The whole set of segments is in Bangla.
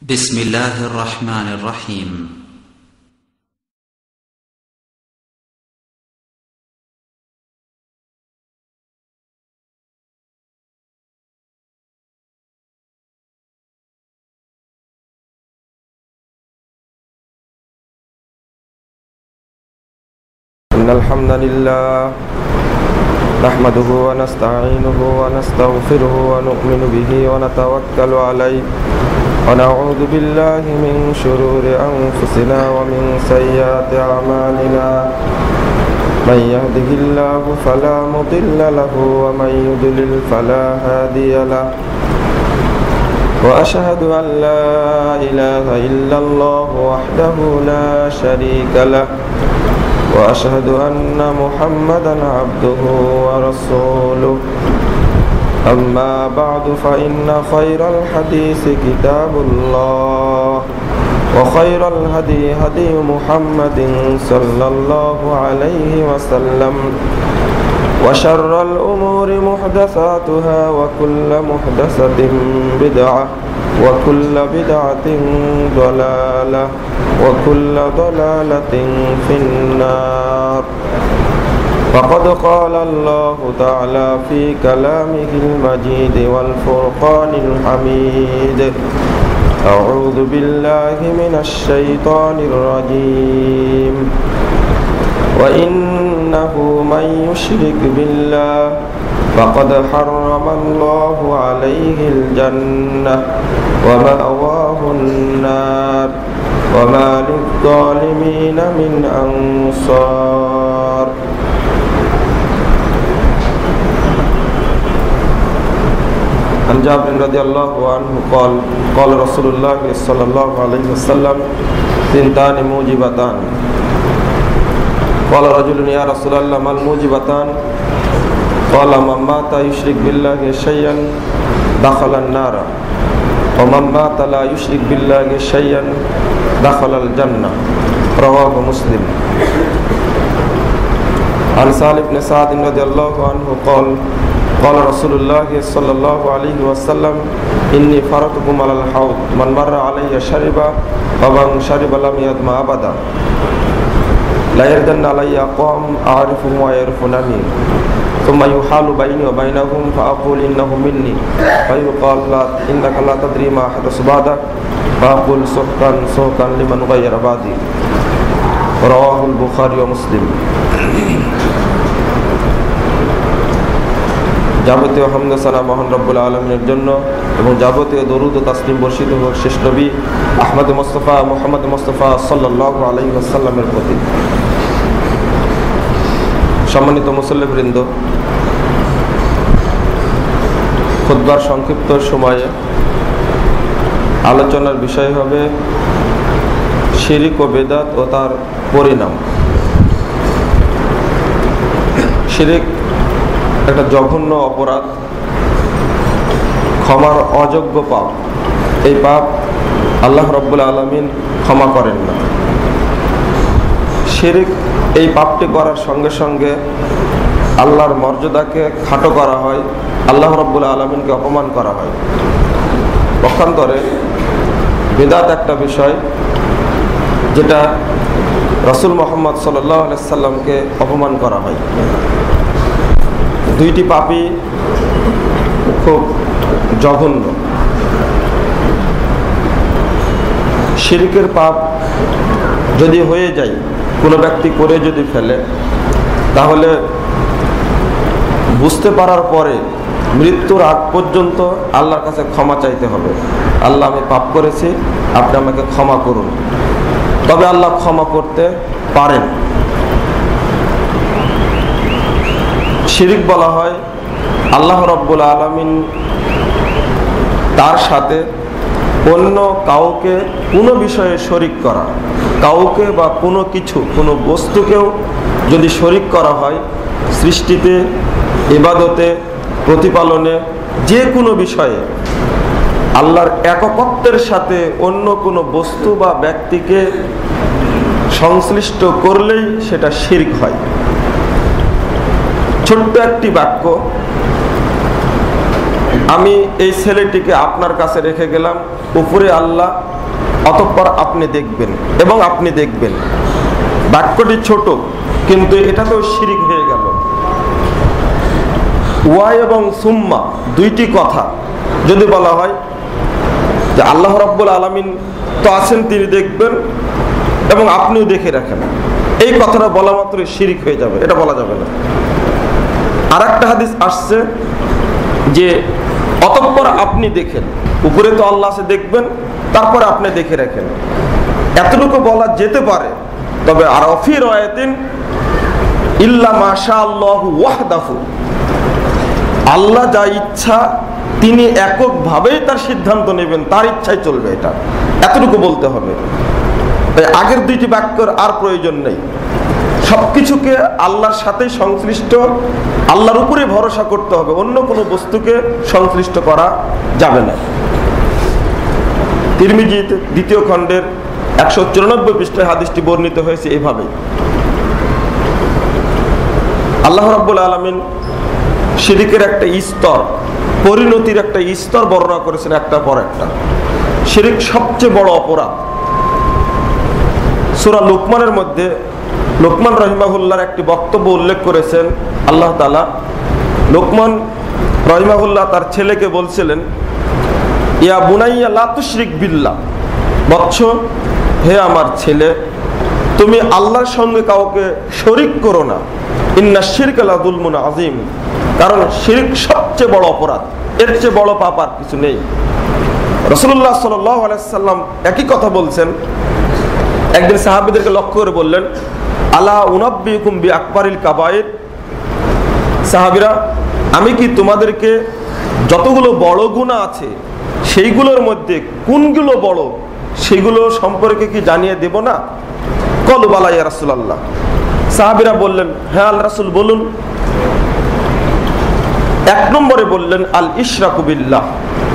بسم الله الرحمن الرحيم إن الحمد لله نحمده ونستعينه ونستغفره ونؤمن به ونتوكل عليه ونعوذ بالله من شرور أنفسنا ومن سيئات أعمالنا من يهده الله فلا مضل له ومن يضلل فلا هادي له وأشهد أن لا إله إلا الله وحده لا شريك له وأشهد أن محمدًا عبده ورسوله أما بعد فإن خير الحديث كتاب الله وخير الهدي هدي محمد صلى الله عليه وسلم وشر الأمور محدثاتها وكل محدثة بدعة وكل بدعة ضلالة وكل ضلالة في النار فقد قال الله تعالى في كلامه المجيد والفرقان الحميد أعوذ بالله من الشيطان الرجيم وإنه من يشرك بالله فقد حرم الله عليه الجنة ومأواه النار وما للظالمين من أنصار عن جابر رضي الله عنه قال قال رسول الله صلى الله عليه وسلم ثنتان موجبتان قال رجل يا رسول الله ما الموجبتان قال من مات يشرك بالله شيئا دخل النار ومن مات لا يشرك بالله شيئا دخل الجنة رواه مسلم عن سالم بن سعد رضي الله عنه قال قال رسول الله صلى الله عليه وسلم إني فرطكم على الحوض من مر علي شرب ومن شرب لم يظمأ أبدا لا يردن علي أقوام أعرفهم ويعرفونني ثم يحال بيني وبينهم فأقول إنه مني فيقال لا إنك لا تدري ما حدث بعدك فأقول سحقا سحقا لمن غير بعدي رواه البخاري ومسلم যাবতীয় হামদ সানা মহান রব্বুল আলমিনের জন্য এবং যাবতীয় দরুদ ও তাসলিম বর্ষিত হোক শেষ নবী আহমদ মুস্তফা মুহাম্মদ মুস্তফা সাল্লাল্লাহু আলাইহি ওয়াসাল্লামের প্রতি। সম্মানিত মুসল্লিবৃন্দ, খুতবার সংক্ষিপ্ত সময়ে আলোচনার বিষয় হবে শিরক ও বেদাত ও তার পরিণাম। শিরক একটা জঘন্য অপরাধ, ক্ষমার অযোগ্য পাপ। এই পাপ আল্লাহ রাব্বুল আলামিন ক্ষমা করেন না। শিরক এই পাপটি করার সঙ্গে সঙ্গে আল্লাহর মর্যাদাকে খাটো করা হয়, আল্লাহ রাব্বুল আলামিনকে অপমান করা হয়। পক্ষান্তরে বিদআত একটা বিষয় যেটা রাসূল মুহাম্মদ সাল্লাল্লাহু আলাইহি সাল্লামকে অপমান করা হয়। দুইটি পাপই খুব জঘন্য। শিরকের পাপ যদি হয়ে যায়, কোনো ব্যক্তি করে যদি ফেলে, তাহলে বুঝতে পারার পরে মৃত্যুর আগ পর্যন্ত আল্লাহর কাছে ক্ষমা চাইতে হবে। আল্লাহ, আমি পাপ করেছি, আপনি আমাকে ক্ষমা করুন। তবে আল্লাহ ক্ষমা করতে পারেন। শিরক বলা হয় আল্লাহ রাব্বুল আলামিন তার সাথে অন্য কাউকে কোনো বিষয়ে শরিক করা, কাউকে বা কোনো কিছু, কোনো বস্তুকেও যদি শরিক করা হয়, সৃষ্টিতে, ইবাদতে, প্রতিপালনে, যে কোনো বিষয়ে আল্লাহর একত্বের সাথে অন্য কোনো বস্তু বা ব্যক্তিকে সংশ্লিষ্ট করলেই সেটা শিরক হয়। ছোট্ট একটি বাক্য, আমি এই ছেলেটিকে আপনার কাছে রেখে গেলাম, উপরে আল্লাহ, অতঃপর আপনি দেখবেন এবং আপনি দেখবেন। বাক্যটি ছোট, কিন্তু এটা তো শিরিক হয়ে গেল। ওয়া এবং সুম্মা দুইটি কথা যদি বলা হয় যে আল্লাহ রাব্বুল আলামিন তো আছেন, তিনি দেখবেন এবং আপনিও দেখে রাখেন, এই কথাটা বলা মাত্র শিরিক হয়ে যাবে, এটা বলা যাবে না। আর একটা হাদিস আসছে যে অতঃপর আপনি দেখেন, উপরে তো আল্লাহ আছে, দেখবেন, তারপরে আপনি দেখে রাখেন। এতটুকু বলা যেতে পারে, তবে আর ফি রায়াতিন ইল্লা মাশা আল্লাহু ওয়াহদাহু, আল্লাহ যা ইচ্ছা তিনি এককভাবেই তার সিদ্ধান্ত নেবেন, তার ইচ্ছায় চলবে, এটা এতটুকু বলতে হবে। আগের দুইটি বাক্যের আর প্রয়োজন নেই। সবকিছুকে আল্লাহর সাথে সংশ্লিষ্ট, আল্লাহর উপরে ভরসা করতে হবে, অন্য কোনো বস্তুকে সংশ্লিষ্ট করা যাবে না। তিরমিজি 2য় খণ্ডের 194 পৃষ্ঠায় হাদিসটি বর্ণিত হয়েছে এভাবে। আল্লাহ রাব্বুল আলামিন শিরিকের একটা স্তর, পরিণতির একটা স্তর বর্ণনা করেছেন একটার পর একটা। শিরিক সবচেয়ে বড় অপরাধ। সূরা লুকমানের মধ্যে লোকমান রহিমাহুল্লাহর একটি বক্তব্য উল্লেখ করেছেন আল্লাহ তাআলা। লোকমান রহিমাহুল্লাহ তার ছেলেকে বলছিলেন, ইয়া বুনাইয়া লা তুশরিক বিল্লাহ, বৎস, হে আমার ছেলে, তুমি আল্লাহর সঙ্গে কাউকে শরীক করো না। ইন্না শিরকা লা যুলমুন আযীম, কারণ শিরক সবচেয়ে বড় অপরাধ, এর চেয়ে বড় পাপ আর কিছু নেই। রাসূলুল্লাহ সাল্লাল্লাহু আলাইহি সাল্লাম একই কথা বলছেন। একদিন সাহাবীদেরকে লক্ষ্য করে বললেন, আলা উনাব্বিউকুম বিআকবারিল কাবায়ের, সাহাবীরা, আমি কি তোমাদেরকে যতগুলো বড় গুনাহ আছে সেইগুলোর মধ্যে কোনগুলো বড় সেগুলো সম্পর্কে কি জানিয়ে দেব না? ক্বালু বালা ইয়া রাসূলুল্লাহ, সাহাবীরা বললেন, হ্যাঁ আল্লাহর রাসূল বলুন। 1 নম্বরে বললেন আল ইশরাকু বিল্লাহ,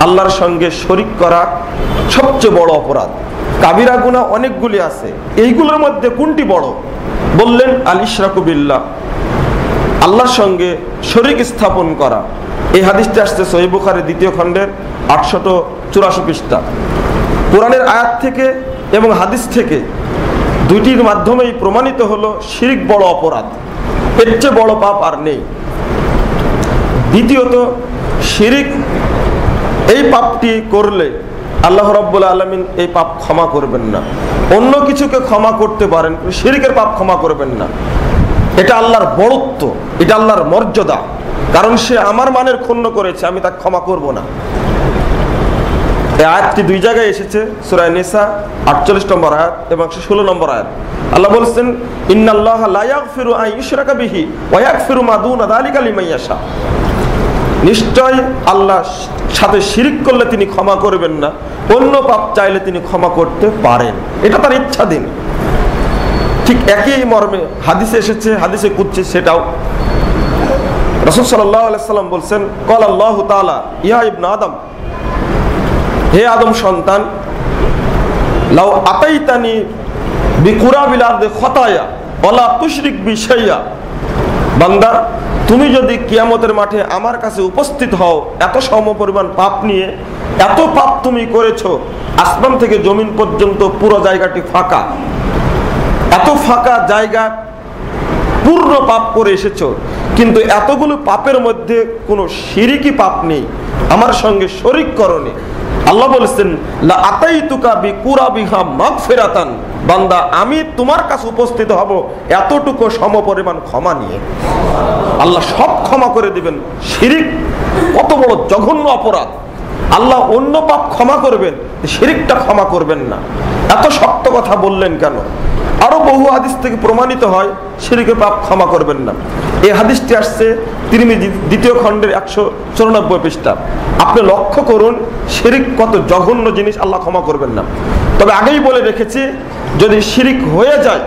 আল্লাহর সঙ্গে শরীক করা সবচেয়ে বড় অপরাধ। কাবিরা গুনাহ অনেকগুলি আছে, এইগুলোর মধ্যে কোনটি বড়? বললেন আল ইশরাকু বিল্লাহ, আল্লাহর সঙ্গে শরীক স্থাপন করা। এই হাদিসটি আসছে সহিহ বুখারী 2য় খণ্ডের 884 পৃষ্ঠা। কোরআনের আয়াত থেকে এবং হাদিস থেকে দুইটির মাধ্যমেই প্রমাণিত হলো শিরিক বড় অপরাধ, এর চেয়ে বড় পাপ আর নেই। দ্বিতীয়ত, শিরিক, এই পাপটি করলে আল্লাহ রাব্বুল আলামিন এই পাপ ক্ষমা করবেন না। অন্য কিছুকে ক্ষমা করতে পারেন, শিরিকের পাপ ক্ষমা করবেন না। এটা আল্লাহর বড়ত্ব, এটা আল্লাহর মর্যাদা, কারণ সে আমার মানের ক্ষুণ্ণ করেছে, আমি তাকে ক্ষমা করব না। এই আয়াতটি 2 জায়গায় এসেছে, সূরা নিসা 48 নম্বর আয়াত এবং 16 নম্বর আয়াত। আল্লাহ বলেছেন, ইন্নাল্লাহা লা ইয়াগফিরু আন ইউশরাকা বিহি ওয়া ইয়াগফিরু মা দুনা যালিকা লিমান ইয়াশা, নিশ্চয় আল্লাহ সাথে শিরিক করলে তিনি ক্ষমা করবেন না, অন্য পাপ চাইলে তিনি ক্ষমা করতে পারেন, এটা তার ইচ্ছাধীন। ঠিক একই মর্মে হাদিসে এসেছে, হাদিসে কুদসি, সেটাও রাসূল সাল্লাল্লাহু আলাইহি সাল্লাম বলছেন, ক্বাল আল্লাহু তাআলা ইয়া ইবনে আদম, হে আদম সন্তান, লাউ আতাইতানি বিকুরাবিল আরদি খতায়া ওয়ালা তুশরিক বি শাইয়া, বান্দা, তুমি যদি কিয়ামতের মাঠে আমার কাছে উপস্থিত হও এত সমপরিমাণ পাপ নিয়ে, এত পাপ তুমি করেছো, আসমান থেকে জমিন পর্যন্ত পুরো জায়গাটি ফাঁকা, এত ফাঁকা জায়গা পূর্ণ পাপ করে এসেছো, কিন্তু এতগুলো পাপের মধ্যে কোনো শিরিকি পাপ নেই, আমার সঙ্গে শরীক করনি। আল্লাহ বলেছেন, লা আতাইতুকা বিকুরাবিহা মাগফিরাতান, বান্দা, আমি তোমার কাছে উপস্থিত হব এতটুকু সমপরিমাণ ক্ষমা নিয়ে। আল্লাহ সব ক্ষমা করে দিবেন। শিরিক কত বড় জঘন্য অপরাধ! আল্লাহ অন্য পাপ ক্ষমা করবেন, শিরিকটা ক্ষমা করবেন না। এত শক্ত কথা বললেন কেন? আরো বহু হাদিস থেকে প্রমাণিত হয় শিরিকের পাপ ক্ষমা করবেন না। এই হাদিসটি আসছে তিরমিজি 2য় খণ্ডের 194 পৃষ্ঠা। আপনি লক্ষ্য করুন শিরিক কত জঘন্য জিনিস, আল্লাহ ক্ষমা করবেন না। তবে আগেই বলে রেখেছি, যদি শিরিক হয়ে যায়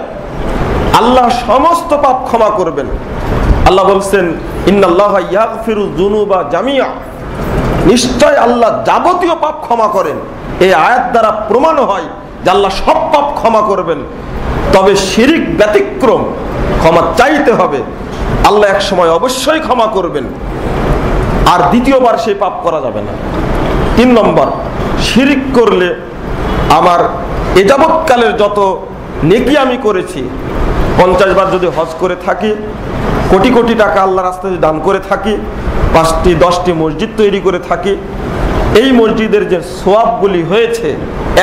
আল্লাহ সমস্ত পাপ ক্ষমা করবেন। আল্লাহ বলছেন, ইন্নাল্লাহা ইয়াগফিরু যুনুবা জামিআ, নিশ্চয় আল্লাহ যাবতীয় পাপ ক্ষমা করেন। এই আয়াত দ্বারা প্রমাণ হয় যে আল্লাহ সব পাপ ক্ষমা করবেন, তবে শিরিক ব্যতিক্রম, ক্ষমা চাইতে হবে। আল্লাহ এক সময় অবশ্যই ক্ষমা করবেন। আর দ্বিতীয়বার সেই পাপ করা যাবে না। 3 নম্বর, শিরিক করলে আমার এ যাবৎকালের যত নেকি আমি করেছি, 50 বার যদি হজ করে থাকি, কোটি কোটি টাকা আল্লাহ রাস্তায় দান করে থাকি, 5টি 10টি মসজিদ তৈরি করে থাকি, এই মসজিদের যে সোয়াবগুলি হয়েছে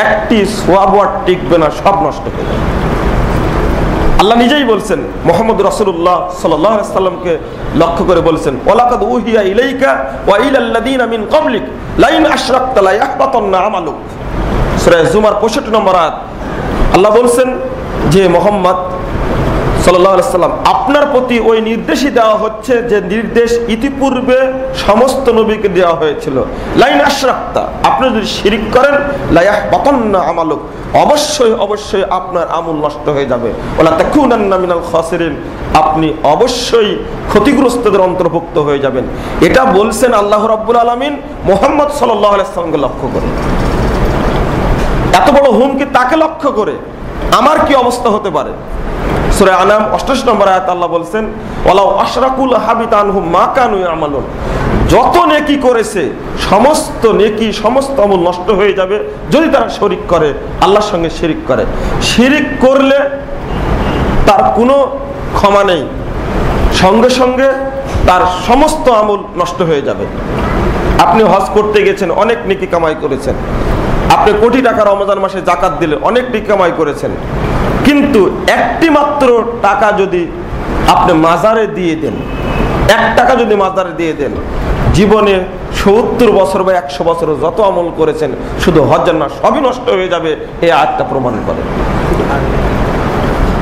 একটি সোয়াব আর টিকবে না, সব নষ্ট হয়ে যাবে। আল্লাহ নিজেই বলছেন, মুহাম্মদ রাসূলুল্লাহ সাল্লাল্লাহু আলাইহি সাল্লামকে লক্ষ্য করে বলছেন, ওয়ালাকাদ উহিয়া ইলাইকা ওয়া ইলাল্লাযীনা মিন ক্বাবলিক লাইন আশরাকতা লা ইয়াহবাতান্না আমালুক। সূরা জুমার 65 নম্বর আয়াত। আল্লাহ বলছেন যে মুহাম্মদ সাল্লাল্লাহু আলাইহি সাল্লাম, আপনার প্রতি ওই নির্দেশই দেওয়া হচ্ছে যে নির্দেশ ইতিপূর্বে সমস্ত নবীকে দেওয়া হয়েছিল। লাইন আশরাকতা, আপনি যদি শিরিক করেন, লা ইয়াহবাতান্না আমালুক, অবশ্যই অবশ্যই আপনার আমল নষ্ট হয়ে যাবে। ওয়ালা তাকুনান্না মিনাল খাসিরিন, আপনি অবশ্যই ক্ষতিগ্রস্তদের অন্তর্ভুক্ত হয়ে যাবেন। এটা বলছেন আল্লাহ রাব্বুল আলামিন মুহাম্মদ সাল্লাল্লাহু আলাইহি সাল্লামকে লক্ষ্য করে। এত বড় হুমকি তাকে লক্ষ্য করে আমার কি অবস্থা হতে পারে? সূরা আনাম 88 নম্বর আয়াত আল্লাহ বলছেন, ওয়ালাউ আশরাকুল হাবিতা আনহুম মা কানু ইয়ামালুন, যত নেকি করেছে সমস্ত নেকি সমস্ত আমল নষ্ট হয়ে যাবে যদি তারা শরীক করে, আল্লাহর সঙ্গে শিরিক করে। শিরিক করলে তার কোনো ক্ষমা নেই, সঙ্গে সঙ্গে তার সমস্ত আমল নষ্ট হয়ে যাবে। আপনি হজ করতে গেছেন, অনেক নেকি কামাই করেছেন, আপনি কোটি টাকা রমজান মাসে যাকাত দিলে অনেক নেকি কামাই করেছেন, কিন্তু একটি মাত্র টাকা যদি আপনি মাজারে দিয়ে দেন, 1 টাকা যদি মাজারে দিয়ে দেন, জীবনে 70 বছর বা 100 বছর যত আমল করেছেন শুধু হজ না, সবই নষ্ট হয়ে যাবে। এই আয়াতটা প্রমাণ করে।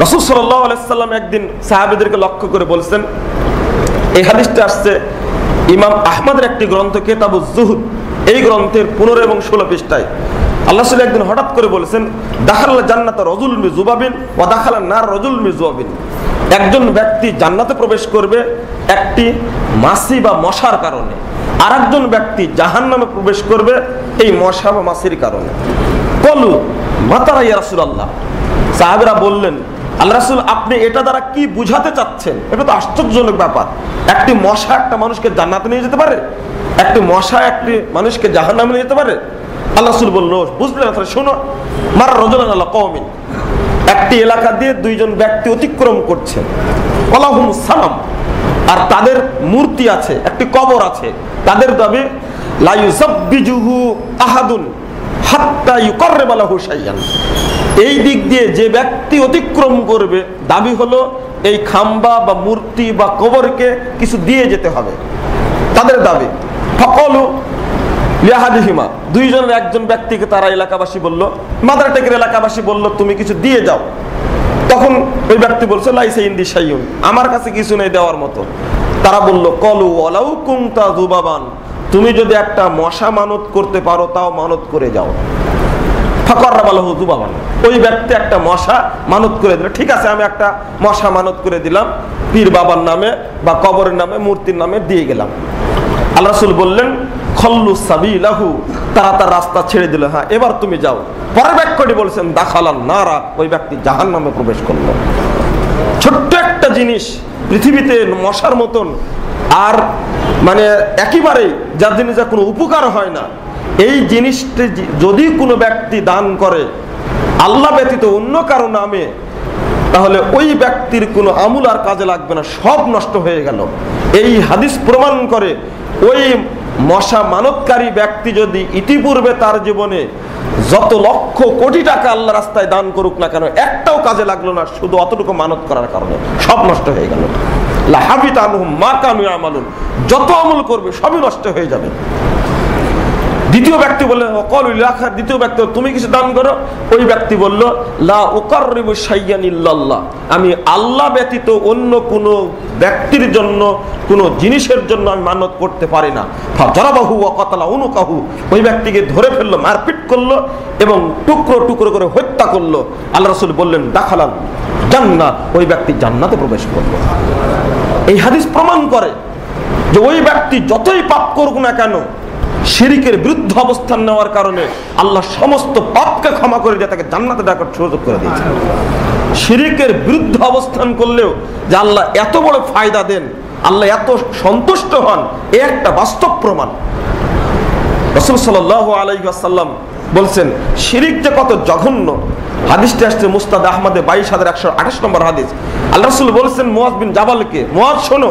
রাসূল সাল্লাল্লাহু আলাইহি সাল্লাম একদিন সাহাবীদেরকে লক্ষ্য করে বলছেন, এই হাদিসটা আসছে ইমাম আহমদের একটি গ্রন্থ কিতাবুজ যুহুদ, এই গ্রন্থের 15 এবং 16 পৃষ্ঠায়। আল্লাহ সাল্লাল্লাহু একদিন হঠাৎ করে বলেছেন, দাখালাল জান্নাতা রাজুলুন বিযুবাবিন ওয়া দাখালান নার রাজুলুন বিযুবাবিন, একজন ব্যক্তি জান্নাতে প্রবেশ করবে একটি মাছি বা মশার কারণে, আর একজন ব্যক্তি জাহান্নামে প্রবেশ করবে এই মশা বা মাছির কারণে। কলু মাতারা ইয়া রাসূলুল্লাহ, সাহাবীরা বললেন, আল্লাহ রাসূল আপনি এটা দ্বারা কি বুঝাতে চাচ্ছেন? এটা তো আশ্চর্যজনক ব্যাপার, একটি মশা একটা মানুষকে জান্নাতে নিয়ে যেতে পারে, একটি মশা একটি মানুষকে জাহান্নামে নিয়ে যেতে পারে? আল্লাহ রাসূল বলল, বুঝলে না, তাহলে শোনো, মার রাজুলান আলা কওমিন, একটি এলাকা দিয়ে 2 জন ব্যক্তি অতিক্রম করছে, ওয়ালাহুম সানাম, আর তাদের মূর্তি আছে, একটি কবর আছে, তাদের দাবি লা ইউযাব্বিজুহু আহাদুন হাত্তা ইউকাররিবা লাহু শাইআন, এই দিক দিয়ে যে ব্যক্তি অতিক্রম করবে দাবি হলো এই খাম্বা বা মূর্তি বা কবরকে কিছু দিয়ে যেতে হবে, তাদের দাবি। ফাকালু লিআহাদিহিমা, 2 জনের একজন ব্যক্তিকে তারা এলাকাবাসী বলল, মাদার টেকের এলাকাবাসী বলল তুমি কিছু দিয়ে যাও। তখন ওই ব্যক্তি বলছে, লাইসা ইনদি শাইউন, আমার কাছে কিছু নেই দেওয়ার মতো। তারা বলল, কলু ওয়ালাউ কুনতা যুবাবান, তুমি যদি একটা মশা মানত করতে পারো তাও মানত করে যাও। ফাকাররাবা লাহু যুবাবান, ওই ব্যক্তি একটা মশা মানত করে দিল, ঠিক আছে আমি একটা মশা মানত করে দিলাম, পীর বাবার নামে বা কবরের নামে মূর্তির নামে দিয়ে গেলাম। আল্লাহ রাসূল বললেন, খল্লু সাবিলাহু, তারা তার রাস্তা ছেড়ে দিল, হ্যাঁ এবার তুমি যাও। পরের বাক্যটি বলছেন, দাখালান নারা, ওই ব্যক্তি জাহান্নামে প্রবেশ করলো। ছোট্ট একটা জিনিস পৃথিবীতে মশার মতন, আর মানে একেবারেই যার জিনিস কোনো উপকার হয় না, এই জিনিসটি যদি কোনো ব্যক্তি দান করে আল্লাহ ব্যতীত অন্য কারো নামে, তাহলে ওই ব্যক্তির কোনো আমল আর কাজে লাগবে না, সব নষ্ট হয়ে গেল। এই হাদিস প্রমাণ করে ওই মশা মানতকারী ব্যক্তি যদি ইতিপূর্বে তার জীবনে যত লক্ষ কোটি টাকা আল্লাহ রাস্তায় দান করুক না কেন, একটাও কাজে লাগলো না, শুধু অতটুকু মানত করার কারণে সব নষ্ট হয়ে গেল। লা হাবিতা আনহুম মা কানু ইয়ামালুন, যত আমল করবে সবই নষ্ট হয়ে যাবে। দ্বিতীয় ব্যক্তি বললেন, দ্বিতীয় ব্যক্তি তুমি কিছু দান করো। ওই ব্যক্তি বলল, লা উকাররিবু শাইয়ান ইল্লাল্লাহ, আমি আল্লাহ ব্যতীত অন্য কোনো ব্যক্তির জন্য কোনো জিনিসের জন্য আমি মানত করতে পারি না। ফাজারাবাহু ওয়া কাতালা উনুকাহু, ওই ব্যক্তিকে ধরে ফেললো, মারপিট করলো এবং টুকরো টুকরো করে হত্যা করলো। আল্লাহ রাসূল বললেন, দাখালাল জান্নাহ, ওই ব্যক্তি জান্নাতে প্রবেশ করলো। এই হাদিস প্রমাণ করে যে ওই ব্যক্তি যতই পাপ করুক না কেন, শিরিকের বিরুদ্ধে অবস্থান নেওয়ার কারণে আল্লাহ সমস্ত পাপকে ক্ষমা করে দিয়ে তাকে জান্নাতে ডাকার সুযোগ করে দিয়েছেন। শিরিকের বিরুদ্ধে অবস্থান করলেও যে আল্লাহ এত বড় ফায়দা দেন, আল্লাহ এত সন্তুষ্ট হন, এ একটা বাস্তব প্রমাণ। রাসূল সাল্লাল্লাহু আলাইহি ওয়াসাল্লাম বলছেন শিরিক যে কত জঘন্য। হাদিসটি আসছে মুসনাদ আহমদে 22128 নম্বর হাদিস। আল্লাহ রাসূল বলছেন মুয়াজ বিন জাবালকে, মুয়াজ শোনো,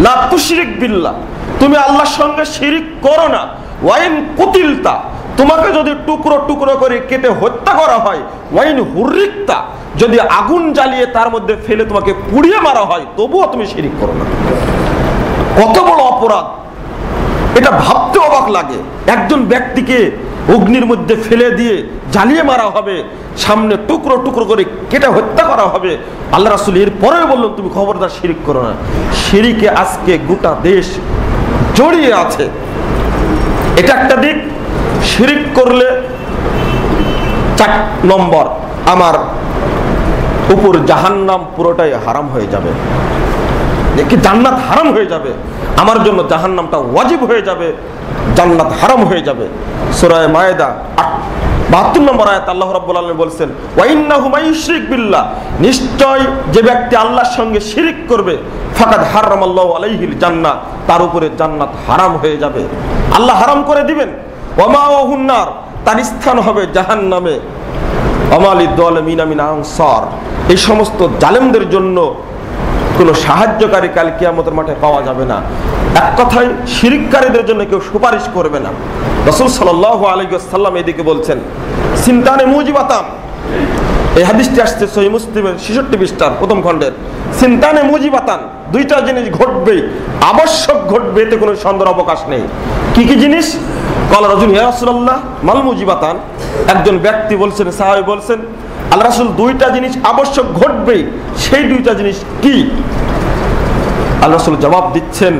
লা তুশরিক বিল্লাহ, তুমি আল্লাহর সঙ্গে শিরিক করো না। ওয়াইন কুতিলতা, তোমাকে যদি টুকরো টুকরো করে কেটে হত্যা করা হয়, ওয়াইন হুররিকতা, যদি আগুন জ্বালিয়ে তার মধ্যে ফেলে তোমাকে পুড়িয়ে মারা হয়, তবুও তুমি শিরিক করো না। কত বড় অপরাধ! এটা ভাবতে অবাক লাগে। একজন ব্যক্তিকে অগ্নির মধ্যে ফেলে দিয়ে জ্বালিয়ে মারা হবে, সামনে টুকরো টুকরো করে কেটে হত্যা করা হবে। আল্লাহ রাসূল এর পরেও বললেন তুমি খবরদার শিরিক করো না। শিরিকে আজকে গোটা দেশ জড়িয়ে আছে। এটা একটা দিক। শিরিক করলে 4 নম্বর, আমার উপর জাহান্নাম পুরোটাই হারাম হয়ে যাবে, কি জান্নাত হারাম হয়ে যাবে, আমার জন্য জাহান্নামটা ওয়াজিব হয়ে যাবে, জান্নাত হারাম হয়ে যাবে। সূরা মায়েদা 72 নম্বর আয়াত আল্লাহ রাব্বুল আলামিন বলেন, ওয়া ইন্নাহু মাইয়ুশরিক বিল্লাহ, নিশ্চয় যে ব্যক্তি আল্লাহর সঙ্গে শিরিক করবে, ফাকাদ হারামাল্লাহু আলাইহিল জান্নাহ, তার উপরে জান্নাত হারাম হয়ে যাবে, আল্লাহ হারাম করে দিবেন। ওয়া মাওয়াহুন নার, তার স্থান হবে জাহান্নামে। ওয়া মা লিয-যালিমিনা মিন আনসার, এই সমস্ত জালেমদের জন্য কোনো সাহায্যকারী কাল কিয়ামতের মাঠে পাওয়া যাবে না। এক কথায় শিরিককারীদের জন্য কেউ সুপারিশ করবে না। রাসূল সাল্লাল্লাহু আলাইহি ওয়াসাল্লাম এদিকে বলছেন সিনতানে মুজিবাতান, এই হাদিসটি আসছে সহিহ মুসলিমের 66 পৃষ্ঠার প্রথম খণ্ডের। সিনতানে মুজিবাতান, দুইটা জিনিস ঘটবে, আবশ্যক ঘটবে, এতে কোনো সন্দেহের অবকাশ নেই। কি কি জিনিস? ক্বালা রাজুল ইয়া রাসূলুল্লাহ মাল মুজিবাতান, একজন ব্যক্তি বলছেন, সাহাবী বলছেন আল্লাহ রাসূল দুইটা জিনিস আবশ্যক ঘটবে, সেই দুইটা জিনিস কি? আল্লাহ রাসূল জবাব দিচ্ছেন,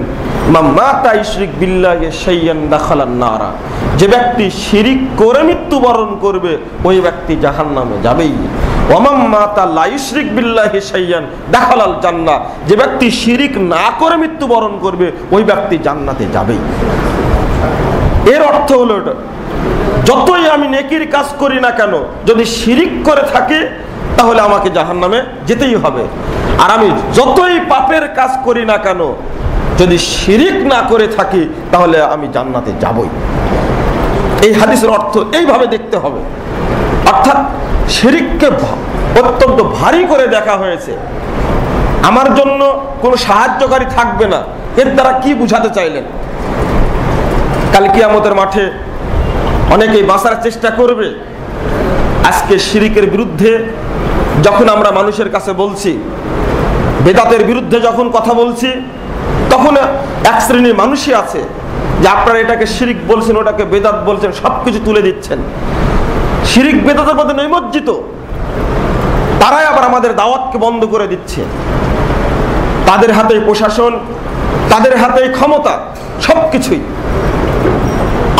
মাতা ইশরিক বিল্লাহি শাইয়ান দাখালান নারা, যে ব্যক্তি শিরিক করে মৃত্যুবরণ করবে ওই ব্যক্তি জাহান্নামে যাবেই। ওয়া মাতা লা ইশরিক বিল্লাহি শাইয়ান দাখালাল জান্নাহ, যে ব্যক্তি শিরিক না করে মৃত্যুবরণ করবে ওই ব্যক্তি জান্নাতে যাবেই। এর অর্থ হলো এটা, যতই আমি নেকির কাজ করি না কেন, যদি শিরিক করে থাকি তাহলে আমাকে জাহান্নামে যেতেই হবে। আর আমি যতই পাপের কাজ করি না কেন, যদি শিরিক না করে থাকি তাহলে আমি জান্নাতে যাবই। এই হাদিসের অর্থ এইভাবে দেখতে হবে। অর্থাৎ শিরিককে অত্যন্ত ভারী করে দেখা হয়েছে, আমার জন্য কোনো সাহায্যকারী থাকবে না। এর দ্বারা কি বুঝাতে চাইলেন? কাল কিয়ামতের মাঠে অনেকেই বাঁচার চেষ্টা করবে। আজকে শিরিকের বিরুদ্ধে যখন আমরা মানুষের কাছে বলছি, বেদাতের বিরুদ্ধে যখন কথা বলছি, তখন এক শ্রেণীর মানুষই আছে যে আপনারা এটাকে শিরিক বলছেন, ওটাকে বেদাত বলছেন, সবকিছু তুলে দিচ্ছেন। শিরিক বেদাতের মধ্যে নিমজ্জিত, তারাই আবার আমাদের দাওয়াতকে বন্ধ করে দিচ্ছে। তাদের হাতেই প্রশাসন, তাদের হাতেই ক্ষমতা, সবকিছুই।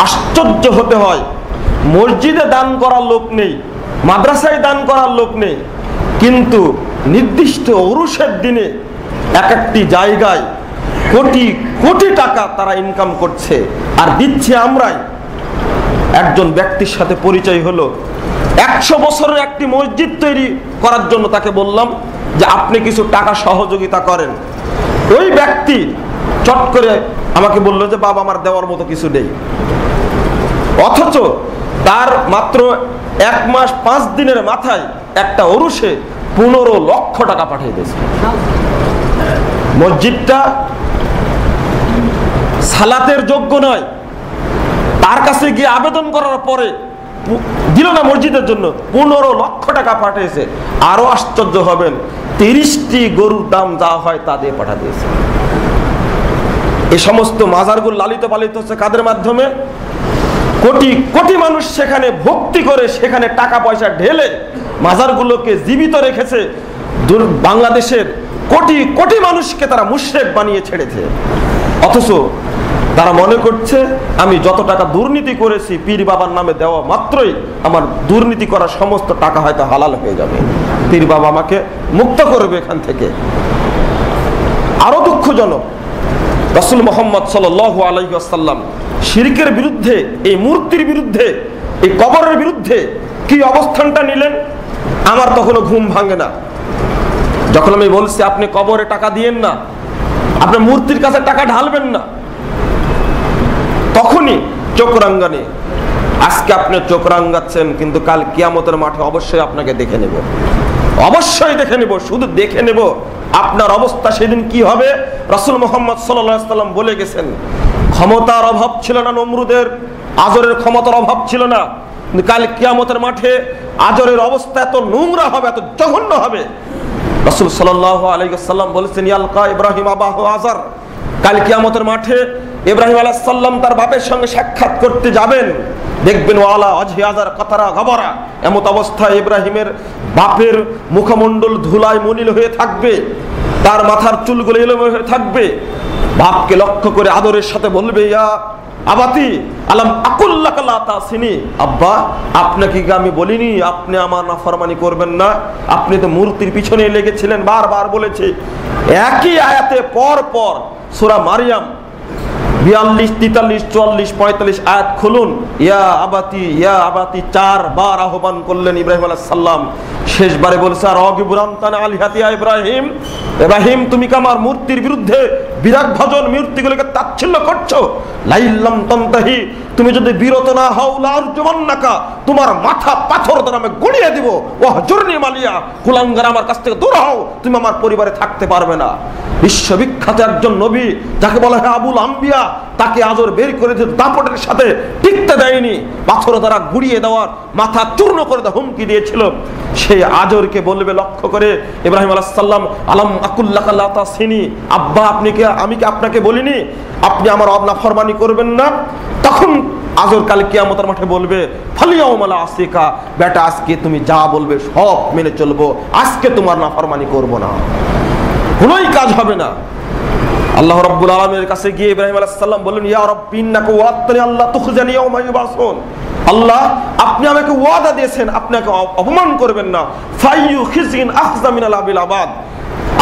আশ্চর্য হতে হয়, মসজিদে দান করার লোক নেই, মাদ্রাসায় দান করার লোক নেই, কিন্তু নির্দিষ্ট উরুসের দিনে এক একটি জায়গায় কোটি কোটি টাকা তারা ইনকাম করছে আর দিচ্ছে আমরাই। একজন ব্যক্তির সাথে পরিচয় হলো, 100 বছরের একটি মসজিদ তৈরি করার জন্য তাকে বললাম যে আপনি কিছু টাকা সহযোগিতা করেন। ওই ব্যক্তি চট করে আমাকে বললো যে বাবা আমার দেওয়ার মতো কিছু নেই, অথচ তার মাত্র 1 মাস 5 দিনের মাথায় একটা ওরুসে 15 লক্ষ টাকা পাঠিয়ে দিয়েছে। মসজিদটা সালাতের যোগ্য নয়, তার কাছে গিয়ে আবেদন করার পরে দিল না মসজিদের জন্য, 15 লক্ষ টাকা পাঠিয়েছে। আরো আশ্চর্য হবেন, 30টি গরুর দাম যা হয় তা দিয়ে পাঠা দিয়েছে। এই সমস্ত মাজারগুলো লালিত পালিত হচ্ছে কাদের মাধ্যমে? কোটি কোটি মানুষ সেখানে ভক্তি করে, সেখানে টাকা পয়সা ঢেলে মাজারগুলোকে জীবিত রেখেছে। বাংলাদেশের কোটি কোটি মানুষকে তারা মুশরিক বানিয়ে ছেড়েছে। অথচ তারা মনে করছে আমি যত টাকা দুর্নীতি করেছি পীর বাবার নামে দেওয়া মাত্রই আমার দুর্নীতি করা সমস্ত টাকা হয়তো হালাল হয়ে যাবে, পীর বাবা আমাকে মুক্ত করবে এখান থেকে। আরো দুঃখজনক, রাসূল মুহাম্মদ সাল্লাল্লাহু আলাইহি ওয়াসাল্লাম শিরকের বিরুদ্ধে, এই মূর্তির বিরুদ্ধে, এই কবরের বিরুদ্ধে কি অবস্থানটা নিলেন, আমার তখনও ঘুম ভাঙে না। যখন আমি বলছি আপনি কবরে টাকা দিয়েন না, আপনি মূর্তির কাছে টাকা ঢালবেন না। তখনই চোখ রাঙ্গানি। আজকে আপনি চোখ রাঙ্গাচ্ছেন, কিন্তু কাল কিয়ামতের মাঠে অবশ্যই আপনাকে দেখে নেব, অবশ্যই দেখে নেব। শুধু দেখে নেব, আপনার অবস্থা সেদিন কি হবে রাসূল মুহাম্মদ সাল্লাল্লাহু আলাইহি ওয়াসাল্লাম বলে গেছেন। ক্ষমতার অভাব ছিল না নমরুদের, আজরের ক্ষমতার অভাব ছিল না, কিন্তু কাল কিয়ামতের মাঠে আজরের অবস্থা এত নোংরা হবে, এত জঘন্য হবে। রাসূল সাল্লাল্লাহু আলাইহি ওয়াসাল্লাম বলেছেন, ইয়ালকা ইব্রাহিম আবাহু আজর, কাল কিয়ামতের মাঠে ইব্রাহিম আলাইহিস সালাম তার বাপের সঙ্গে সাক্ষাৎ করতে যাবেন। দেখবেন ওয়ালা ওয়াজহি আজর কাতারা গাবরা, এমত অবস্থায় ইব্রাহিমের বাপের মুখমণ্ডল ধুলায় মলিন হয়ে থাকবে, তার মাথার চুলগুলো এলোমেলো হয়ে থাকবে। বাপকে লক্ষ্য করে আদরের সাথে বলবে, ইয়া আবাতি আলাম আকুল্লাকা লা তাসিনি, আব্বা আপনাকে কি আমি বলিনি আপনি আমার নাফরমানি করবেন না? আপনি তো মূর্তির পিছনে লেগেছিলেন, বারবার বলেছি। একই আয়াতে পর পর সূরা মারিয়াম 42, 43, 44, 45 আয়াত খুলুন। ইয়া আবাতি 4 বার আহ্বান করলেন ইব্রাহিম আলাইহিস সালাম। শেষবারে বলছে, ইব্রাহিম, ইব্রাহিম তুমি কি আমার মূর্তির বিরুদ্ধে বিরাট ভজন মূর্তিগুলোকে তাচ্ছিল্য করছো? লাইল্লাম তানতাহি, তুমি যদি বিরত না হও লারজুমান্নাকা, তোমার মাথা পাথর দ্বারা আমি গুঁড়িয়ে দিব। ওয়াহজুরনি মালিয়া, কুলাঙ্গার আমার কাছ থেকে দূর হও, তুমি আমার পরিবারে থাকতে পারবে না। বিশ্ববিখ্যাত একজন নবী যাকে বলা হয় আবুল আম্বিয়া, তাকে আজর বের করে দিয়ে দাপটের সাথে টিকতে দেয়নি, পাথর দ্বারা গুঁড়িয়ে দেওয়ার, মাথা চূর্ণ করে দেওয়ার হুমকি দিয়েছিল। সেই আজরকে বলবে লক্ষ্য করে ইব্রাহিম আলাইহিস সালাম, আলাম আকুল্লাকা লা তাসিনি, আব্বা আমি কি আপনাকে বলিনি আপনি আমার নাফরমানি করবেন না? তখন আজর কাল কিয়ামতের মাঠে বলবে, ফালিয়াউমালা আসিকা, বেটা আজকে তুমি যা বলবে সব মেনে চলবো, আজকে তোমার নাফরমানি করব না, কোনোই কাজ হবে না। আল্লাহ রাব্বুল আলামিনের কাছে গিয়ে ইব্রাহিম আলাইহিস সালাম বললেন, ইয়া রাব্বি ইন্নাকা ওয়া'আদতানি আল্লা তুখজানি ইয়াওমা ইউবাসুন, আল্লাহ আপনি আমাকে ওয়াদা দিয়েছেন আপনাকে অপমান করবেন না। ফাইয়ু খিজিন আখযা মিনাল আবিল আবাদ,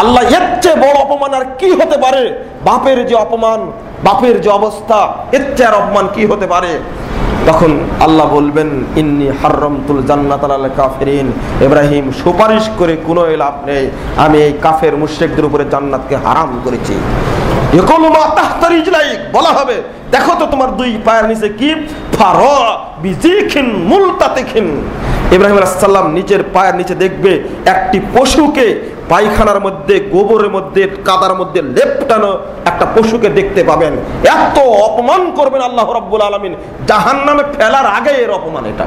আল্লাহ এর চেয়ে বড় অপমান আর কি হতে পারে? বাপের যে অপমান, বাপের যে অবস্থা, এর চেয়ে আর অপমান কি হতে পারে? তখন আল্লাহ বলবেন, ইন্নী হাররামতুল জান্নাতা আলাল কাফিরিন, ইব্রাহিম সুপারিশ করে কোনো লাভ নেই, আমি এই কাফের মুশরিকদের উপরে জান্নাতকে হারাম করেছি। ইয়াকুলু মা তাহতা রিজলাইক, বলা হবে দেখো তো তোমার দুই পায়ের নিচে কি, ফারা বিজিখিন মুলতাতিখিন, ইব্রাহিম আলাইহিস সালাম নিচের পায়ের নিচে দেখবে একটি পশুকে, পায়খানার মধ্যে, গোবরের মধ্যে, কাদার মধ্যে লেপটানো একটা পশুকে দেখতে পাবেন। এত অপমান করবেন আল্লাহ রাব্বুল আলামিন, জাহান্নামে ফেলার আগে এর অপমান, এটা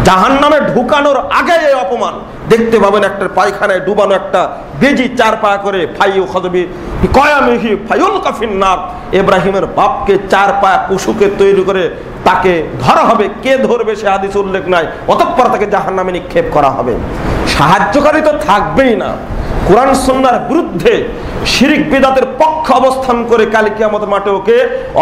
জাহান্নামে ঢুকানোর আগে এই অপমান দেখতে পাবেন। একটা পায়খানায় ডুবানো একটা বেজি 4 পা করে, ফাইউ খাদবি কয়ামিহি ফায়ুল কাফিন্নার, ইব্রাহিমের বাপকে 4 পা পশুকে তৈরি করে তাকে ধরা হবে। কে ধরবে সে হাদিসে উল্লেখ নাই। অতঃপর তাকে জাহান্নামে নিক্ষেপ করা হবে। সাহায্যকারী তো থাকবেই না। কোরআন সুন্নাহর বিরুদ্ধে, শিরক বিদআতের পক্ষে অবস্থান করে কাল কিয়ামতের মাঠে ওকে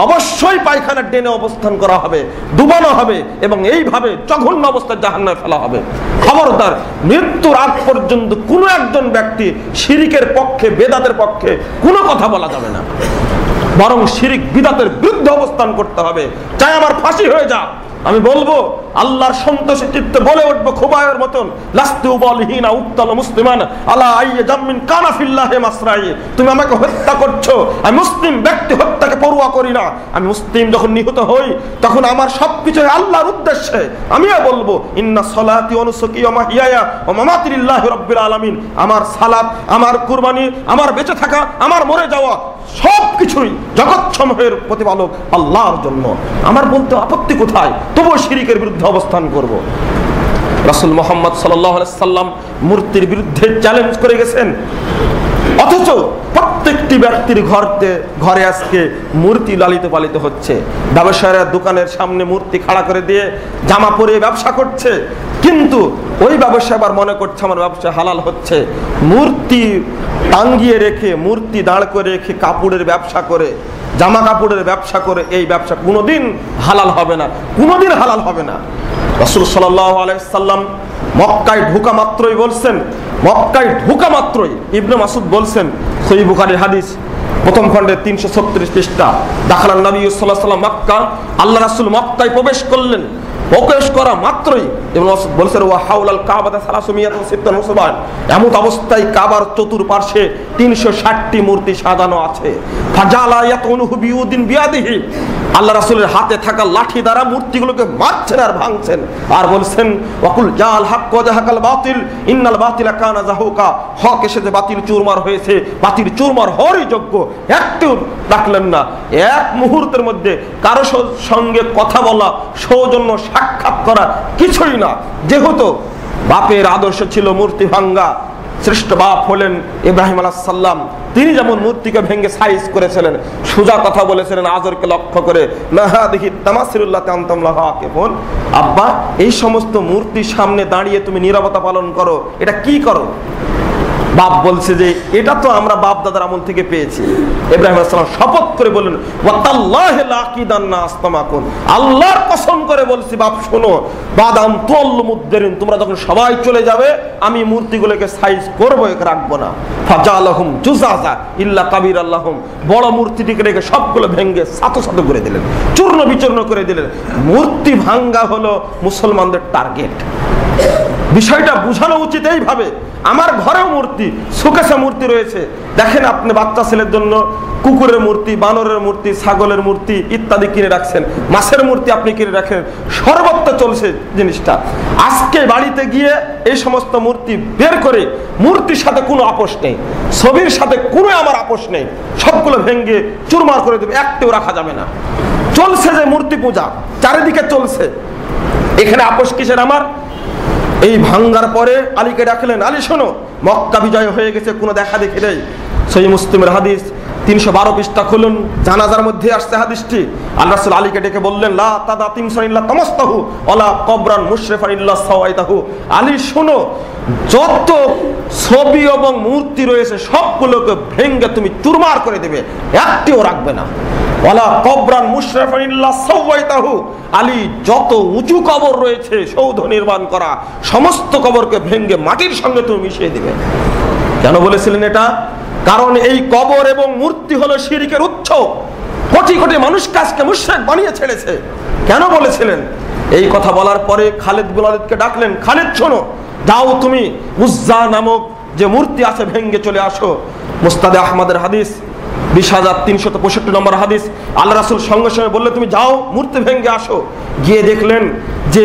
অবশ্যই পায়খানার ডেনে অবস্থান করা হবে, ডুবানো হবে এবং এইভাবে জঘন্য অবস্থায় জাহান্নামে ফেলা হবে। খবরদার, মৃত্যুর আগ পর্যন্ত কোনো একজন ব্যক্তি শিরকের পক্ষে, বেদাতের পক্ষে কোনো কথা বলা যাবে না, বরং শিরক বিদআতের বিরুদ্ধে অবস্থান করতে হবে। চাই আমার ফাঁসি হয়ে যা, আমি বলবো আল্লাহর সন্তোষে চিত্তে বলে উঠবো খুবায়ের মতন, লাস্তু বালিহিনা উক্তাল মুসলিমান আলা আইয়া জামিন কানা ফিল্লাহি মাসরাই, তুমি আমাকে হত্যা করছো, আমি মুসলিম ব্যক্তি হত্যাকে পরোয়া করি না। আমি মুসলিম যখন নিহত হই তখন আমার সবকিছু আল্লাহর উদ্দেশ্যে। আমিও বলবো ইন্না সলাতি ওয়া নুসুকি ওয়া মাহইয়ায়া ওয়া মামাতি লিল্লাহি রাব্বিল আলামিন, আমার সালাত, আমার কুরবানি, আমার বেঁচে থাকা, আমার মরে যাওয়া সবকিছুই জগৎসমূহের প্রতিপালক আল্লাহর জন্য। আমার বলতে আপত্তি কোথায়? তবুও শিরকের বিরুদ্ধে অবস্থান করব। রাসূল মুহাম্মদ সাল্লাল্লাহু আলাইহি সাল্লাম মূর্তির বিরুদ্ধে চ্যালেঞ্জ করে গেছেন, অথচ প্রত্যেকটি ব্যক্তির ঘরে আজকে মূর্তি লালিত পালিত হচ্ছে। ব্যবসায়ীরা দোকানের সামনে মূর্তি খাড়া করে দিয়ে জামা পরে ব্যবসা করছে, কিন্তু ওই ব্যবসা আবার মনে করছে আমার ব্যবসা হালাল হচ্ছে। মূর্তি টাঙ্গিয়ে রেখে, মূর্তি দাঁড় করে রেখে কাপড়ের ব্যবসা করে, জামা কাপড়ের ব্যবসা করে, এই ব্যবসা কোনোদিন হালাল হবে না, কোনোদিন হালাল হবে না। রাসূল সাল্লাল্লাহু আলাইহি সাল্লাম মক্কায় ঢোকা মাত্রই বলছেন, মক্কায় ঢোকা মাত্রই ইবনে মাসউদ বলছেন, সহিহ বুখারীর হাদিস, প্রথম খণ্ডে 336 পৃষ্ঠা। দাখালান নবী সাল্লাল্লাহু আলাইহি ওয়াসাল্লাম মক্কা, আল্লাহ রাসূল মক্কায় প্রবেশ করলেন। প্রবেশ করা মাত্রই ইবনে মাসউদ বলেছেন ওয়া হাওলাল কাবাতা 360 মুসবান, এমন অবস্থায় কাবার চতুর্পার্শ্বে 360টি মূর্তি সাজানো আছে। ফাজালা ইয়াতুনহু বিউদিন বিয়াদিহি, আল্লাহ রাসূলের হাতে থাকা লাঠি দ্বারা মূর্তিগুলোকে মারছেন আর ভাঙছেন, আর বলছেন ওয়াকুল জাল হক ওয়া জাহাকাল বাতিল ইন্নাল বাতিলা কানা যাহুকা, হক এসেছে বাতিল চুরমার হয়েছে, বাতিল চুরমার হওয়ারই যোগ্য। একটু রাখলেন না, এক মুহূর্তের মধ্যে কারো সঙ্গে কথা বলা, সৌজন্য সাক্ষাৎ করা কিছুই না। যেহেতু বাপের আদর্শ ছিল মূর্তি ভাঙ্গা, শ্রেষ্ঠ বাপ হলেন ইব্রাহিম আলাইহিস সালাম, তিনি যেমন মূর্তিকে ভেঙে সাইজ করেছিলেন, সোজা কথা বলেছিলেন আজরকে লক্ষ্য করে, লাহাদিহি তামাসিলুল্লাহি আনতুম লাহা আকিফুন, আব্বা এই সমস্ত মূর্তির সামনে দাঁড়িয়ে তুমি নীরবতা পালন করো, এটা কি করো? বাপ বলছে যে এটা তো আমরা বাপ দাদার আমল থেকে পেয়েছি। ইব্রাহিম আলাইহিস সালাম শপথ করে বললেন ওয়াতাল্লাহি লাকিদান্না আস্তামাকুন, আল্লাহর কসম করে বলছি বাপ শোনো, বাদাম তুল্লু মুদবিরিন, তোমরা যখন সবাই চলে যাবে আমি মূর্তিগুলোকে সাইজ করব, একে রাখবো না। ফাজালাহুম জুজাজা ইল্লা কাবির আল্লাহুম, বড় মূর্তিটিকে রেখে সবগুলো ভেঙে সাতো সাতো করে দিলেন, চূর্ণ বিচূর্ণ করে দিলেন। মূর্তি ভাঙ্গা হলো মুসলমানদের টার্গেট। বিষয়টা বোঝানো উচিত এইভাবে। আমার ঘরেও মূর্তি, শোকেসে মূর্তি রয়েছে, দেখেন আপনি বাচ্চা ছেলের জন্য কুকুরের মূর্তি, বানরের মূর্তি, ছাগলের মূর্তি ইত্যাদি কিনে রাখছেন, মাছের মূর্তি আপনি কিনে রাখেন, সর্বত্র চলছে জিনিসটা। আজকে বাড়িতে গিয়ে এই সমস্ত মূর্তি বের করে, মূর্তির সাথে কোনো আপোষ নেই, ছবির সাথে কোনো আমার আপোষ নেই, সবগুলো ভেঙে চুরমার করে দেবে, একটাও রাখা যাবে না। চলছে যে মূর্তি পূজা চারিদিকে চলছে, এখানে আপোষ কিসের আমার? এই ভাঙ্গার পরে আলীকে ডাকলেন, আলী শোনো, মক্কা বিজয় হয়ে গেছে, কোনো দেখা দেখি নেই। সহিহ মুসলিমের হাদিস 312 পৃষ্ঠা খুলুন, জানাজার মধ্যে আসছে হাদিসটি। আল্লাহ রাসূল আলীকে ডেকে বললেন লা তাদা তিমসান ইল্লা তামাসতাহু ওয়ালা কবরান মুশরিফান ইল্লা সাওয়াইতাহু, আলী শোনো, যত ছবি এবং মূর্তি রয়েছে সবগুলোকে ভেঙে তুমি চুরমার করে দেবে, একটিও রাখবে না। ওয়ালা কবরান মুশরিফান ইল্লা সাওয়াইতাহু, আলী যত উঁচু কবর রয়েছে সৌধ নির্মাণ করা সমস্ত কবরকে ভেঙে মাটির সঙ্গে তুমি মিশিয়ে দিবে। কেন বলেছিলেন এটা? কারণ এই কবর এবং মূর্তি হলো শিরকের উৎস, কোটি কোটি মানুষকে আজকে মুশরিক বানিয়ে ছেড়েছে। কেন বলেছিলেন? এই কথা বলার পরে খালিদ বিন ওয়ালিদকে ডাকলেন, খালিদ শোনো, যাও তুমি উজ্জা নামক যে মূর্তি আছে ভেঙে চলে আসো। মুস্তাদে আহমদের হাদিস 20,365 নম্বর হাদিস। আল্লাহ রাসূল সঙ্গে সঙ্গে বললে তুমি যাও মূর্তি ভেঙে আসো। গিয়ে দেখলেন যে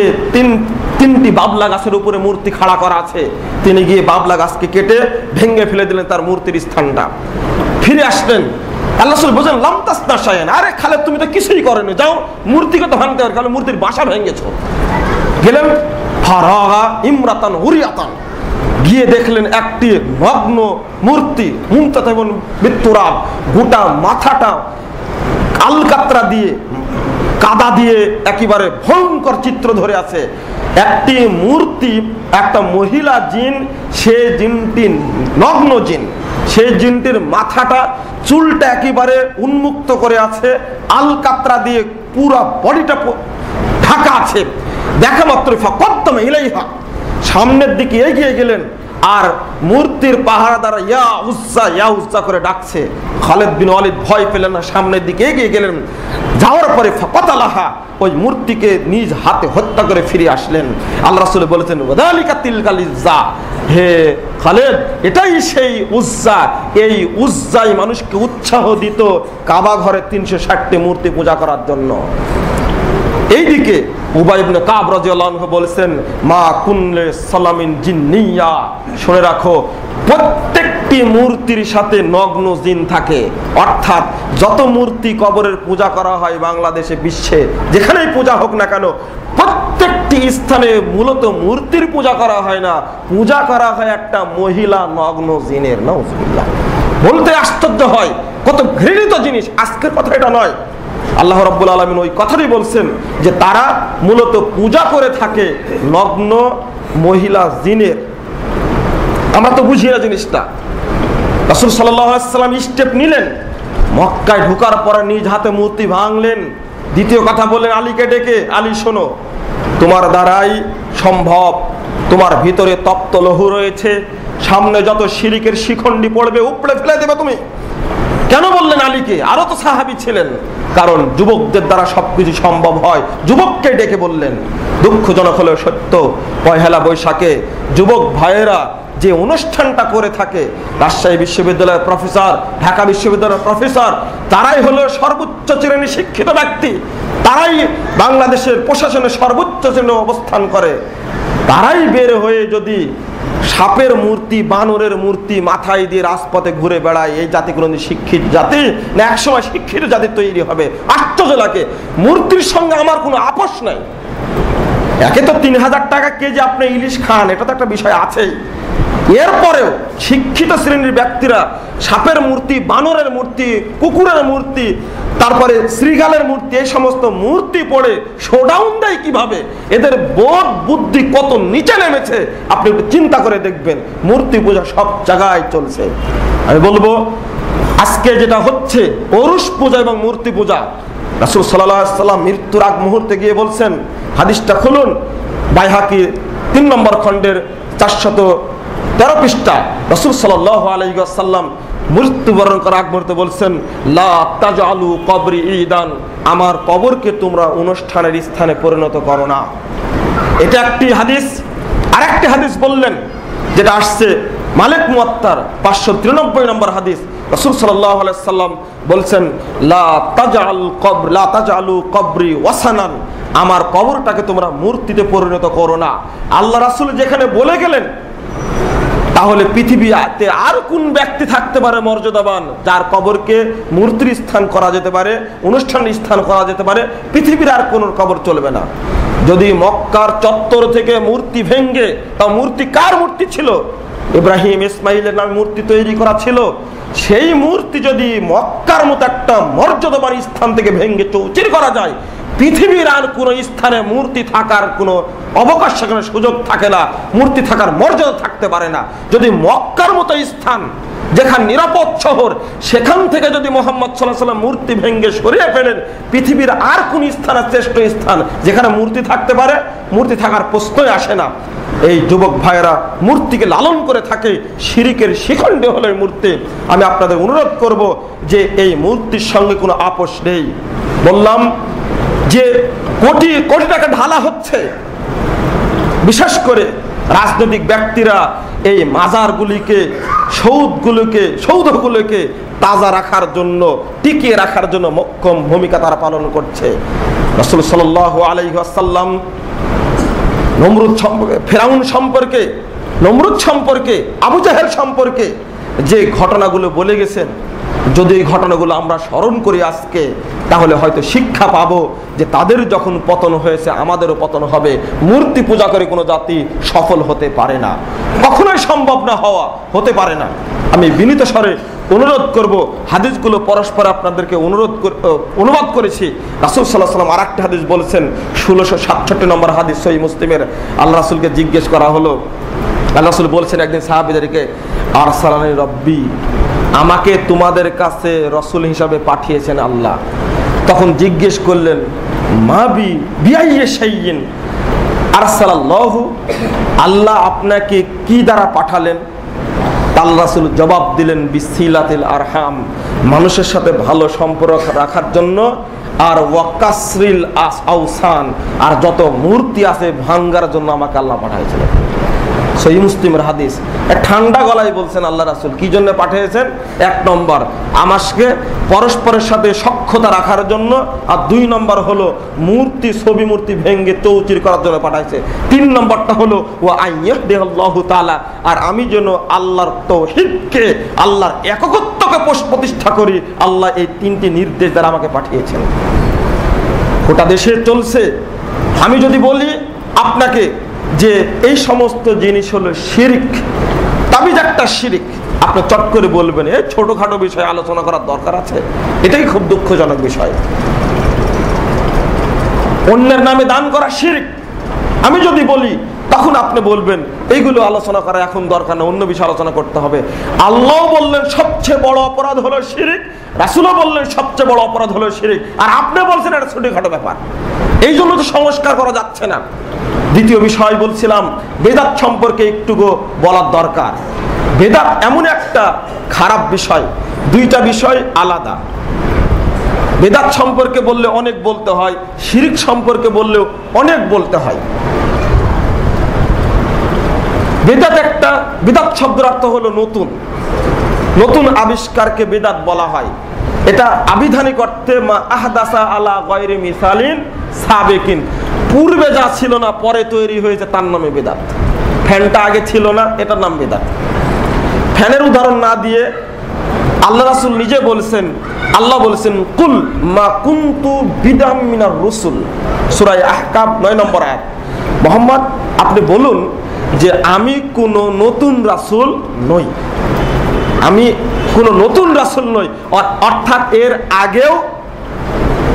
তিনটি বাবলা গাছের উপরে মূর্তি খাড়া করা আছে। তিনি গিয়ে বাবলা গাছকে কেটে ভেঙে ফেলে দিলেন তার মূর্তির স্থানটা। ফিরে আসলেন, আল্লাহ রাসূল বলেন লাম তাসনা শাইআন, আরে খালেদ তুমি তো কিছুই করোনি, যাও মূর্তিকে তো ভাঙতে হবে, মূর্তির বাসা ভেঙেছো। গেলেন ফারাগা ইমরাতান হুরিয়াতান, গিয়ে দেখলেন একটি নগ্ন মূর্তি, মুমতাতাবুন বিতুরাব, গোটা মাথাটা আলকাতরা দিয়ে কাদা দিয়ে একেবারে ভয়ঙ্কর চিত্র ধরে আছে। একটি মূর্তি, একটা মহিলা জিন, সে জিনটি নগ্ন জিন, সেই জিনটির মাথাটা চুলটা একেবারে উন্মুক্ত করে আছে, আলকাতরা দিয়ে পুরো বডিটা ঢাকা আছে। দেখা মাত্র ফাকাদ্দামা ইলাইহা, সামনের দিকে এগিয়ে গেলেন, আর মূর্তির পাহারাদার ইয়া উজ্জা করে ডাকছে। খালিদ বিন ওয়ালিদ ভয় পেলেন না, সামনের দিকে এগিয়ে গেলেন। যাওয়ার পরে ফাকাতালাহা, ওই মূর্তিকে নিজ হাতে হত্যা করে ফিরে আসলেন। আল্লাহ রাসূল বলেছেন ওয়াদালিকা তিলকাল ইজ্জা, হে খালিদ এটাই সেই উজ্জা, এই উজ্জাই মানুষকে উৎসাহ দিত কাবা ঘরে 360টি মূর্তি পূজা করার জন্য। এইদিকে উবাই ইবনে কাব রাদিয়াল্লাহু আনহু বলেছেন মা কুনলে সালামিন জিন্নিয়া, শুনে রাখো প্রত্যেকটি মূর্তির সাথে নগ্ন জিন থাকে। অর্থাৎ যত মূর্তি কবরের পূজা করা হয় বাংলাদেশে, বিশ্বে যেখানেই পূজা হোক না কেন, প্রত্যেকটি স্থানে মূলত মূর্তির পূজা করা হয় না, পূজা করা হয় একটা মহিলা নগ্ন জিনের। নাউজুবিল্লাহ, বলতে আশ্চর্য হয়, কত ঘৃণিত জিনিস। আজকের কথা এটা নয়, আল্লাহ রাব্বুল আলামিন ওই কথাই বলছেন যে তারা মূলত পূজা করে থাকে নগ্ন মহিলা জিনের। আমরা তো বুঝি না জিনিসটা। রাসূল সাল্লাল্লাহু আলাইহি ওয়াসাল্লাম স্টেপ নিলেন, মক্কায় ঢোকার পরে নিজ হাতে মূর্তি ভাঙলেন। দ্বিতীয় কথা বললেন আলীকে ডেকে, আলী শোনো, তোমার দ্বারাই সম্ভব, তোমার ভিতরে তপ্ত লৌহ রয়েছে, সামনে যত শিরকের শিখন্ডি পড়বে উপড়ে ফেলে দেবে তুমি। কেন বললেন আলীকে? আরো তো সাহাবী ছিলেন। কারণ যুবকদের দ্বারা সবকিছু সম্ভব হয়, যুবককে ডেকে বললেন। দুঃখজনক হলেও সত্য, পয়লা বৈশাখে যুবক ভাইয়েরা যে অনুষ্ঠানটা করে থাকে, রাজশাহী বিশ্ববিদ্যালয়ের প্রফেসর, ঢাকা বিশ্ববিদ্যালয়ের প্রফেসর, তারাই হলো সর্বোচ্চ শ্রেণী শিক্ষিত ব্যক্তি, তারাই বাংলাদেশের প্রশাসনের সর্বোচ্চ শ্রেণী অবস্থান করে। তারাই বের হয়ে যদি সাপের মূর্তি, বানরের মূর্তি মাথায় দিয়ে রাজপথে ঘুরে বেড়ায়, এই জাতি কোনো শিক্ষিত জাতি না একসময় শিক্ষিত জাতি তৈরি হবে? আশ্চর্য লাগে। মূর্তির সঙ্গে আমার কোনো আপোষ নাই। একে তো 3000 টাকা কেজি আপনি ইলিশ খান, এটা তো একটা বিষয় আছেই। এরপরেও শিক্ষিত শ্রেণীর ব্যক্তিরা সাপের মূর্তি, বানরের মূর্তি, কুকুরের মূর্তি, তারপরে শ্রীগালের মূর্তি, এই সমস্ত মূর্তি পড়ে শোডাউন দেয় কিভাবে? এদের বোধ বুদ্ধি কত নিচে নেমেছে আপনি একটু চিন্তা করে দেখবেন। মূর্তি পূজা সব জায়গায় চলছে। আমি বলবো আজকে যেটা হচ্ছে অরুষ পূজা এবং মূর্তি পূজা, রাসূল সাল্লাল্লাহু আলাইহি ওয়াসাল্লাম মৃত্যুর আগ মুহূর্তে গিয়ে বলছেন, হাদিসটা খুলুন, বাইহাকি 3 নম্বর খণ্ডের 413 পৃষ্ঠা। রাসূল সাল্লাল্লাহু আলাইহি ওয়াসাল্লাম মৃত্যুবরণ করার আগ মুহূর্তে বলছেন, লা তাজআলু কবরি ঈদান, আমার কবরকে তোমরা অনুষ্ঠানের স্থানে পরিণত করো না। এটা একটি হাদিস। আরেকটি হাদিস বললেন, যেটা আসছে মালিক মুয়াত্তার 593 নম্বর হাদিস। রাসূল সাল্লাল্লাহু আলাইহি ওয়াসাল্লাম বলছেন, লা তাজআলু কবরি ওয়াসানান, আমার কবরটাকে তোমরা মূর্তিতে পরিণত করো না। আল্লাহ রাসূল যেখানে বলে গেলেন, তাহলে পৃথিবীতে আর কোন ব্যক্তি থাকতে পারে মর্যাদাবান যার কবরকে মূর্তির স্থান করা যেতে পারে, অনুষ্ঠানের স্থান করা যেতে পারে? পৃথিবীর আর কোন কবর চলবে না। যদি মক্কার চত্বর থেকে মূর্তি ভেঙ্গে, তা মূর্তি কার মূর্তি ছিল? ইব্রাহিম ইসমাইলের নামে মূর্তি তৈরি করা ছিল। সেই মূর্তি যদি মক্কার মতো একটা মর্যাদাবান স্থান থেকে ভেঙ্গে চৌচির করা যায়, পৃথিবীর আর কোন স্থানে মূর্তি থাকার কোনো অবকাশ, সেখানে সুযোগ থাকে না, মূর্তি থাকার মর্যাদা থাকতে পারে না। যদি মক্কার মতো স্থান, যেখানে নিরাপদ শহর, সেখান থেকে যদি মুহাম্মদ সাল্লাল্লাহু আলাইহি ওয়াসাল্লাম মূর্তি ভেঙ্গে সরিয়ে ফেলেন, পৃথিবীর আর কোন স্থান শ্রেষ্ঠ স্থান যেখানে মূর্তি থাকতে পারে? মূর্তি থাকার প্রশ্নই আসে না। এই যুবক ভাইয়েরা মূর্তিকে লালন করে থাকে, শিরিকের শিখণ্ডে হলো এই মূর্তি। আমি আপনাদের অনুরোধ করব যে এই মূর্তির সঙ্গে কোনো আপোষ নেই। বললাম যে কোটি কোটি টাকা ঢালা হচ্ছে, বিশেষ করে রাজনৈতিক ব্যক্তিরা এই মাজারগুলিকে, সৌধগুলোকে তাজা রাখার জন্য, টিকিয়ে রাখার জন্য মোক্ষম ভূমিকা তারা পালন করছে। রাসূল সাল্লাল্লাহু আলাইহি ওয়াসাল্লাম নমরুদ সম্পর্কে, ফেরাউন সম্পর্কে, নমরুদ সম্পর্কে, আবু জাহেল সম্পর্কে যে ঘটনাগুলো বলে গেছেন, যদি এই ঘটনাগুলো আমরা স্মরণ করি আজকে, তাহলে হয়তো শিক্ষা পাবো যে তাদের যখন পতন হয়েছে আমাদেরও পতন হবে। মূর্তি পূজা করে কোনো জাতি সফল হতে পারে না, কখনোই সম্ভব না, হতে পারে না। আমি বিনীত স্বরে অনুরোধ করব, হাদিসগুলো পরস্পর আপনাদেরকে অনুবাদ করেছি। রাসূল সাল্লাল্লাহু আলাইহি ওয়াসাল্লাম আরেকটা হাদিস বলেছেন, 1667 নম্বর হাদিস সহিহ মুসলিমের। আল্লাহ রাসূলকে জিজ্ঞেস করা হলো, আল্লাহ রাসূল বলছেন একদিন সাহাবীদেরকে, আরসালানি রব্বি, আমাকে তোমাদের কাছে রসুল হিসাবে পাঠিয়েছেন আল্লাহ। তখন জিজ্ঞেস করলেন, মা বিআইয়ি শাইইন আরসালাল্লাহু, আল্লাহ আপনাকে কি দ্বারা পাঠালেন? আল্লাহ রাসূল জবাব দিলেন, বিসিলাতিল আরহাম, মানুষের সাথে ভালো সম্পর্ক রাখার জন্য, আর ওয়াকাসরিল আওসান, আর যত মূর্তি আছে ভাঙ্গার জন্য আমাকে আল্লাহ পাঠিয়েছিলেন। সহিহ মুসলিমের হাদিস। ঠান্ডা গলায় বলছেন আল্লাহ রাসূল কি জন্য পাঠিয়েছেন? 1 নম্বর আমাকে পরস্পরের সাথে সখ্যতা রাখার জন্য, আর 2 নম্বর হলো ছবি মূর্তি ভেঙ্গে চৌচির করার জন্য পাঠাইছে। 3 নম্বরটা হলো ওয়া আইয়াহদিয়াল্লাহু তাআলা, আর আমি যেন আল্লাহর তাওহীদকে, আল্লাহর একত্বকে প্রতিষ্ঠা করি। আল্লাহ এই 3টি নির্দেশ দ্বারা আমাকে পাঠিয়েছেন। গোটা দেশে চলছে। আমি যদি বলি আপনাকে যে এই সমস্ত জিনিস হলো শিরিক, তাবিজ একটা শিরিক, আপনি চট করে বলবেন এই ছোটখাটো বিষয়ে আলোচনা করার দরকার আছে? এটাই খুব দুঃখজনক বিষয়। অন্যের নামে দান করা শিরিক আমি যদি বলি, তখন আপনি বলবেন এইগুলো আলোচনা করা এখন দরকার না, অন্য বিষয়ে আলোচনা করতে হবে। আল্লাহ বললেন সবচেয়ে বড় অপরাধ হলো শিরিক, রাসূলও বললেন সবচেয়ে বড় অপরাধ হলো শিরিক, আর আপনি বলছেন এটা ছোটখাটো ব্যাপার। এই জন্য তো সংস্কার করা যাচ্ছে না। দ্বিতীয় বিষয় বলছিলাম, বেদাত সম্পর্কে একটু বলার দরকার। বেদাত এমন একটা খারাপ বিষয়, দুইটা বিষয় আলাদা। বেদাত সম্পর্কে বললে অনেক বলতে হয়, শিরক সম্পর্কে বললেও অনেক বলতে হয়। বেদাত শব্দের অর্থ হলো নতুন, নতুন আবিষ্কারকে বেদাত বলা হয়। এটা আবিধানিক অর্থে মা আহদাসা আলা গায়রি মিসালিন সাবিকিন, পূর্বে যা ছিল না পরে তৈরি হয়েছে তার নামে বেদাত। ফ্যানটা আগে ছিল না, এটার নাম বেদাত। ফ্যানের উদাহরণ না দিয়ে আল্লাহ রাসূল নিজে বলছেন, আল্লাহ বলছেন কুল মা কুনতু বিদআম মিনার রাসূল, সূরা আহকাম 9 নম্বর আয়াত। মুহাম্মদ আপনি বলুন যে আমি কোন নতুন রাসূল নই, আমি কোন নতুন রাসূল নই, অর্থাৎ এর আগেও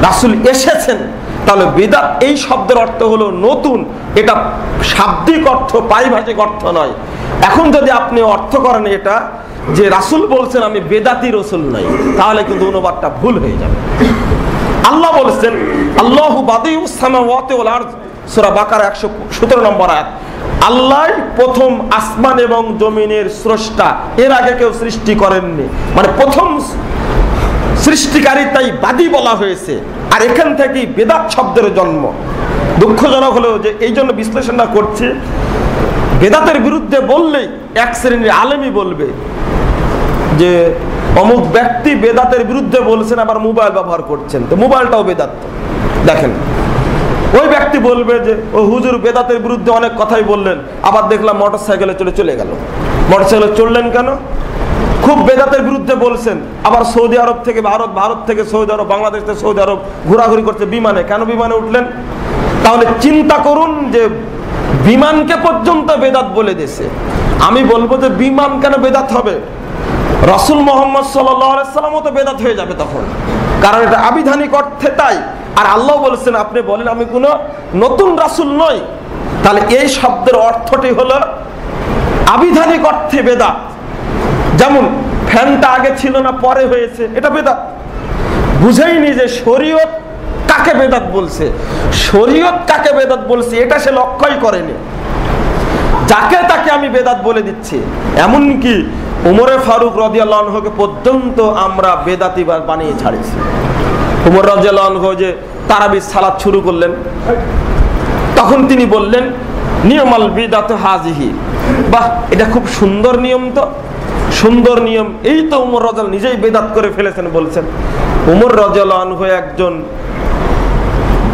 রাসূল এসেছেন। তাহলে বিদআত এই শব্দের অর্থ হলো নতুন, এটা শাব্দিক অর্থ, পারিভাষিক অর্থ নয়। এখন যদি আপনি অর্থ করেন এটা যে রাসূল বলছেন আমি বেদাতি রাসূল নই, তাহলে কিন্তু অনুবাদটা ভুল হয়ে যাবে। আল্লাহ বলছেন আল্লাহু বাদিউস সামাওয়াতি ওয়াল আরদ, সূরা বাকারা 117 নম্বর আয়াত। আল্লাহ প্রথম আসমান এবং জমিনের স্রষ্টা, এর আগে কেউ সৃষ্টি করেননি, মানে প্রথম সৃষ্টিকারী, তাই বাদী বলা হয়েছে। আর এখান থেকেই বেদাত শব্দের জন্ম। দুঃখজনক হলেও যে এই জন্য বিশ্লেষণটা করছি, বেদাতের বিরুদ্ধে বললেই এক শ্রেণীর আলেমই বলবে যে অমুক ব্যক্তি বেদাতের বিরুদ্ধে বলছেন, আবার মোবাইল ব্যবহার করছেন, তো মোবাইলটাও বেদাত। দেখেন ওই ব্যক্তি বলবে যে ও হুজুর বেদাতের বিরুদ্ধে অনেক কথাই বললেন, আবার দেখলাম মোটরসাইকেলে চলে গেল। মোটরসাইকেলে চললেন কেন? খুব বেদাতের বিরুদ্ধে বলছেন, আবার সৌদি আরব থেকে ভারত থেকে সৌদি আরব, বাংলাদেশ থেকে সৌদি আরব ঘোরাঘুরি করছে বিমানে। কেন বিমানে উঠলেন? তাহলে চিন্তা করুন যে বিমানকে পর্যন্ত বেদাত বলে দিয়েছে। আমি বলবো যে বিমান কেন বেদাত হবে? রাসূল মুহাম্মদ সাল্লাল্লাহু আলাইহি ওয়াসাল্লামও তো বেদাত হয়ে যাবে তখন, কারণ এটা আবিধানিক অর্থে তাই। আর আল্লাহ বলেছেন আপনি বলেন আমি কোনো নতুন রাসূল নই, তাহলে এই শব্দের অর্থটি হলো আবিধানিক অর্থে বেদাত। যেমন ফ্যানটা আগে ছিল না পরে হয়েছে, এটা বেদাত। বুঝেইনি যে শরীয়ত কাকে বেদাত বলছে, শরীয়ত কাকে বেদাত বলছে এটা সে লক্ষ্যই করেনি, যাকে তাকে আমি বেদাত বলে দিচ্ছি। এমনকি উমরে ফারুক রাদিয়াল্লাহু আনহুকে পর্যন্ত আমরা বেদাতি বানিয়ে ছাড়িয়েছি। উমর রাদিয়াল্লাহু আনহু যে তারাবির সালাত শুরু করলেন, তখন তিনি বললেন নিয়মাল বিদাতু হাজিহি, বাহ এটা খুব সুন্দর নিয়ম, তো সুন্দর নিয়ম, এই তো উমর রাদিয়াল্লাহু নিজেই বেদাত করে ফেলেছেন বলছেন। উমর রাদিয়াল্লাহু আনহু একজন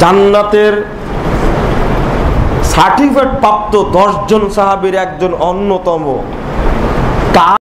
জান্নাতের সার্টিফিকেট প্রাপ্ত 10 জন সাহাবীর একজন অন্যতম।